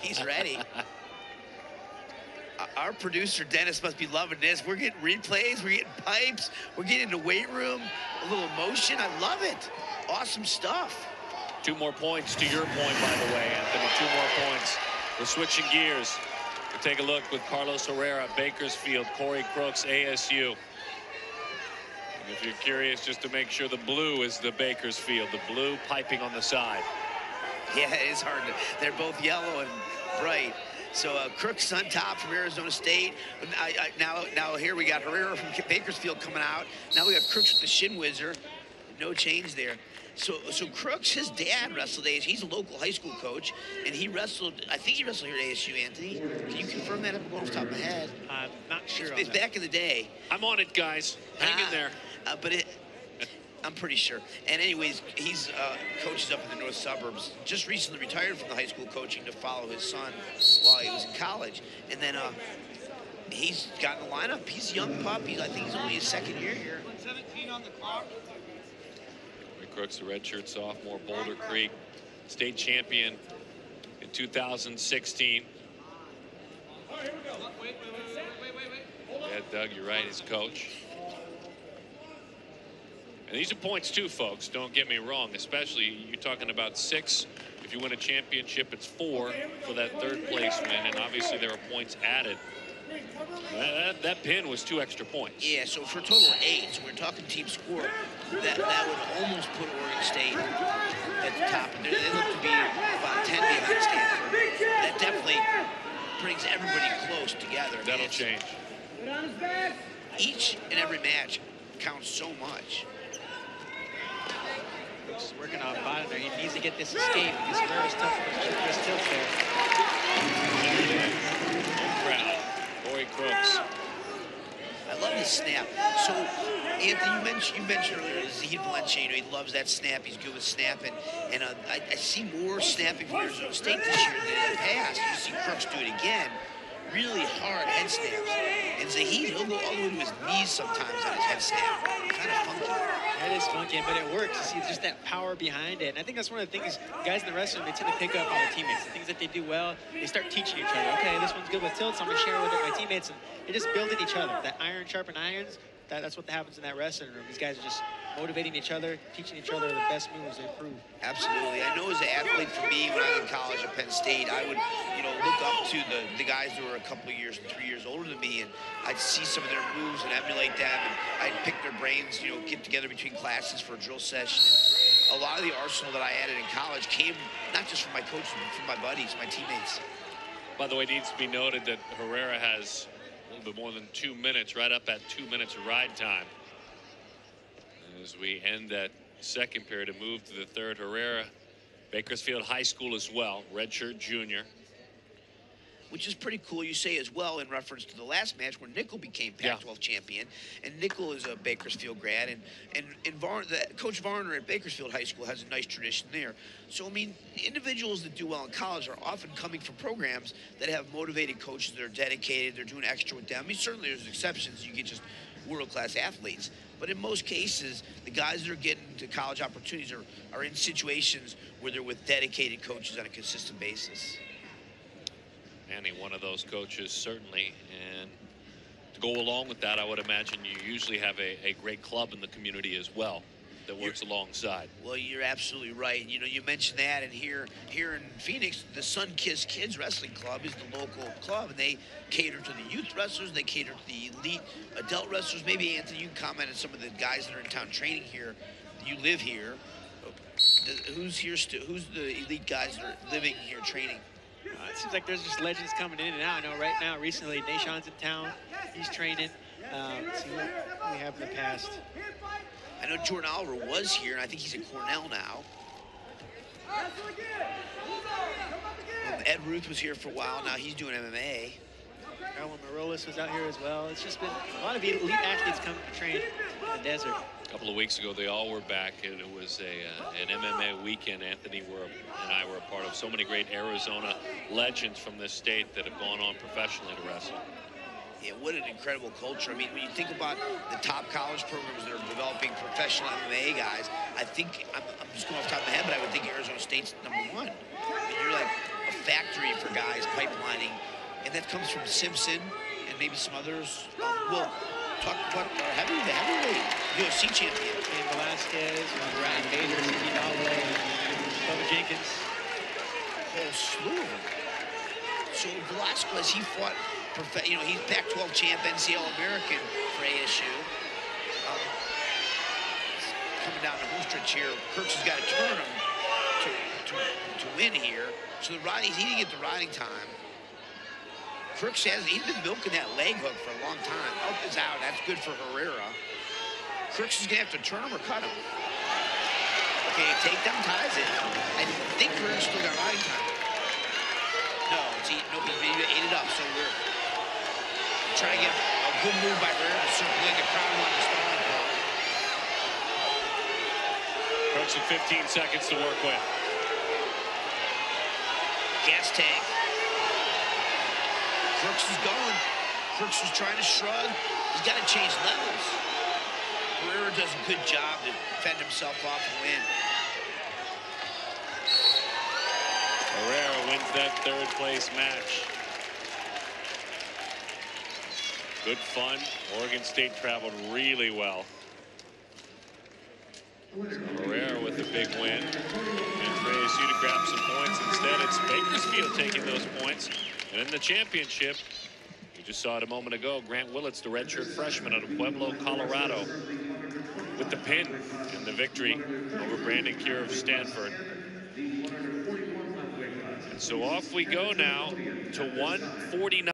He's ready. Our producer, Dennis, must be loving this. We're getting replays, we're getting pipes, we're getting in the weight room, a little emotion. I love it. Awesome stuff. 2 more points to your point, by the way, Anthony. 2 more points. We're switching gears. We'll take a look with Carlos Herrera, Bakersfield, Cory Crooks, ASU. And if you're curious, just to make sure, the blue is the Bakersfield, the blue piping on the side. Yeah, it is hard. They're both yellow and bright. So Crooks on top from Arizona State. Now here we got Herrera from Bakersfield coming out. Now we got Crooks with the shin whizzer. No change there. So Crooks, his dad wrestled ASU. He's a local high school coach, and he wrestled. I think he wrestled here at ASU. Anthony, can you confirm that? I'm going off the top of my head. I'm not sure. It's back in the day. I'm on it, guys. Hang in there. I'm pretty sure. And anyways, he's coaches up in the north suburbs. Just recently retired from the high school coaching to follow his son while he was in college. And then he's got in the lineup. He's a young pup. I think he's only his 2nd year here. 17 on the clock. Cory Crooks, the redshirt sophomore, Boulder Creek state champion in 2016. Oh, here we go. Wait. Yeah, Doug, you're right, his coach. And these are points too, folks. Don't get me wrong. Especially, you're talking about 6. If you win a championship, it's 4 for that 3rd place win. And obviously, there are points added. That pin was 2 extra points. Yeah, so for a total of 8. So we're talking team score. That would almost put Oregon State at the top. And they look to be about 10 behind Stanford. That definitely brings everybody close together. That'll change. Each and every match counts so much. Crooks is working on bottom there. He needs to get this escape because Herrera's tough with his tilt there. Home crowd. Cory Crooks. I love his snap. So, Anthony, you mentioned earlier Zahid Valencia. You know, he loves that snap. He's good with snapping. And I see more snapping from Arizona State this year than in the past. You see Crooks do it again. Really hard head snaps. And Zahid, he'll go all the way to his knees sometimes on his head snap. Kind of funky. That is funky, but it works. You see just that power behind it. And I think that's one of the things guys in the wrestling, they tend to pick up on their teammates. The things that they do well, they start teaching each other. Okay, this one's good with tilts, I'm going to share it with my teammates. And they're just building each other. That iron sharpen irons, that's what happens in that wrestling room. These guys are just motivating each other, teaching each other the best moves to improve. Absolutely. I know as an athlete, for me, when I was in college at Penn State, I would, look up to the guys who were a couple of years and 3 years older than me, and I'd see some of their moves and emulate them, and I'd pick their brains, get together between classes for a drill session. And a lot of the arsenal that I added in college came not just from my coaches, but from my buddies, my teammates. By the way, it needs to be noted that Herrera has a little bit more than 2 minutes, right up at 2 minutes of ride time. As we end that 2nd period and move to the 3rd, Herrera, Bakersfield High School as well, redshirt junior. Which is pretty cool, you say as well, in reference to the last match where Nickel became Pac-12 champion. And Nickel is a Bakersfield grad, and Coach Varner at Bakersfield High School has a nice tradition there. So, I mean, individuals that do well in college are often coming from programs that have motivated coaches that are dedicated, they're doing extra with them. I mean, certainly there's exceptions, you get just world-class athletes. But in most cases, the guys that are getting to college opportunities are in situations where they're with dedicated coaches on a consistent basis. Manny, one of those coaches, certainly. And to go along with that, I would imagine you usually have a great club in the community as well that works alongside. Well, you're absolutely right. You mentioned that, and here in Phoenix, the Sun Kissed Kids Wrestling Club is the local club, and they cater to the youth wrestlers, they cater to the elite adult wrestlers. Maybe, Anthony, you can comment on some of the guys that are in town training here. You live here. Who's here still? Who's the elite guys that are living here training? It seems like there's just legends coming in and out. I know right now, recently, Nashawn's in town. He's training. Let's see what we have in the past. I know Jordan Oliver was here, and I think he's at Cornell now. Ed Ruth was here for a while. Now he's doing MMA. Erwin Marolis was out here as well. It's just been a lot of elite athletes coming to train in the desert. A couple of weeks ago, they all were back, and it was an MMA weekend. Anthony and I were a part of. So many great Arizona legends from this state that have gone on professionally to wrestle. Yeah, what an incredible culture. I mean, when you think about the top college programs that are developing professional MMA guys, I think, I'm just going off the top of my head, but I would think Arizona State's #1. I mean, you're like a factory for guys pipelining, and that comes from Simpson and maybe some others. We'll talk about the heavyweight UFC champion. Cain Velasquez, Ryan Bader, Sidney Holloway, Bubba Jenkins. A whole slew of them. So Velasquez, he fought, he's Pac-12 champ, NCAA American for ASU. Coming down the home stretch here, Crooks has got to turn him to win here. So he didn't get the riding time. Crooks he's been milking that leg hook for a long time. Up is out, that's good for Herrera. Crooks is gonna have to turn him or cut him. Okay, takedown ties it. I think Herrera's still got riding time. No, he ate it up, so we're trying to get a good move by Herrera, circling the crowd on the stalling block. Crooks with 15 seconds to work with. Gas tank. Crooks is going. Crooks was trying to shrug. He's got to change levels. Herrera does a good job to fend himself off and win. Herrera wins that third place match. Good fun. Oregon State traveled really well. Herrera with a big win. And for ASU to grab some points. Instead, it's Bakersfield taking those points. And in the championship, you just saw it a moment ago, Grant Willits, the redshirt freshman out of Pueblo, Colorado, with the pin and the victory over Brandon Cure of Stanford. And so off we go now to 149.